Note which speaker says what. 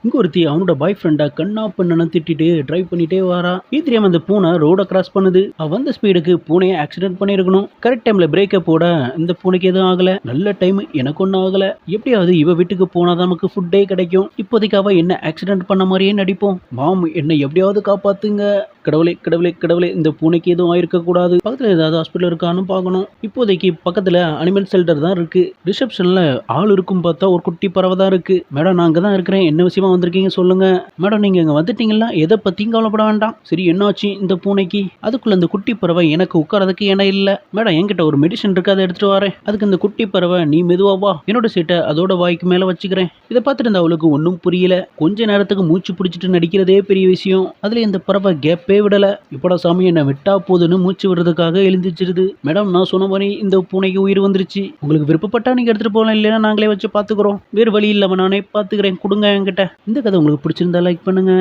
Speaker 1: இங்க ஒருத்தி அவனோட பாய் ஃப்ரெண்டா கண்ணா பண்ணனு திட்டிட்டு டிரைவ் பண்ணிட்டே வரா. இது தெரியாம அந்த பூனை ரோட கிராஸ் பண்ணுது. அவ வந்த ஸ்பீடுக்கு பூனையை ஆக்சிடென்ட் பண்ணிருக்கணும். கரெக்ட் டைம்ல பிரேக்க போட இந்த பூனைக்கு எதுவும் ஆகல. நல்ல டைம், எனக்கு ஒன்றும் ஆகல. எப்படியாவது இவ வீட்டுக்கு போனா நமக்கு ஃபுட்டே கிடைக்கும். இப்போதைக்கு அவ என்ன ஆக்சிடென்ட் பண்ண மாதிரியே நடிப்போம். மாம், என்னை எப்படியாவது காப்பாத்துங்க. கடவுளே கடவுளே கடவுளே, இந்த பூனைக்கு எதுவும் ஆயிருக்க கூடாது. பக்கத்துல ஏதாவது ஹாஸ்பிட்டல் இருக்கான்னு பார்க்கணும். இப்போதைக்கு பக்கத்துல அனிமல் ஷெல்டர் தான் இருக்கு. ரிசப்ஷன்ல ஆள் இருக்கும் பார்த்தா ஒரு குட்டி பறவை தான் இருக்கு. மேடம், நான் அங்கதான் இருக்கிறேன். என்ன விஷயமா வந்திருக்கீங்க சொல்லுங்க. மேடம், நீங்க இங்க வந்துட்டீங்களா? எதை பத்தியும் கவலைப்பட வேண்டாம். சரி, என்னாச்சு இந்த பூனைக்கு? அதுக்குள்ள இந்த குட்டி பறவை எனக்கு உட்காரதுக்கு இடம் இல்ல. மேடம், என்கிட்ட ஒரு மெடிசன் இருக்கு, அதை எடுத்துட்டு வரேன். அதுக்கு இந்த குட்டி பறவை நீ மெதுவா வா, என்னோட சீட்டை அதோட வாய்க்கு மேல வச்சுக்கிறேன். இதை பார்த்துட்டு இருந்த அவளுக்கு ஒன்றும் புரியல. கொஞ்ச நேரத்துக்கு மூச்சு பிடிச்சிட்டு நடிக்கிறதே பெரிய விஷயம். அதுல இந்த பறவை கேப்பே விடல. இப்படா சாமி, என்ன விட்டா போதுன்னு மூச்சு விடுறதுக்காக எழுந்திச்சிருது. மேடம், நான் சொன்ன மாதிரி இந்த பூனைக்கு உயிர் வந்துருச்சு. உங்களுக்கு விருப்பப்பட்டா நீங்க எடுத்துட்டு போகலாம், இல்லைன்னா நாங்களே வச்சு பாத்துக்கிறோம். வேறு வழி இல்லாம நானே பாத்துக்கிறேன். கொடுங்க என்கிட்ட. இந்த கதை உங்களுக்கு பிடிச்சிருந்தா லைக் பண்ணுங்க.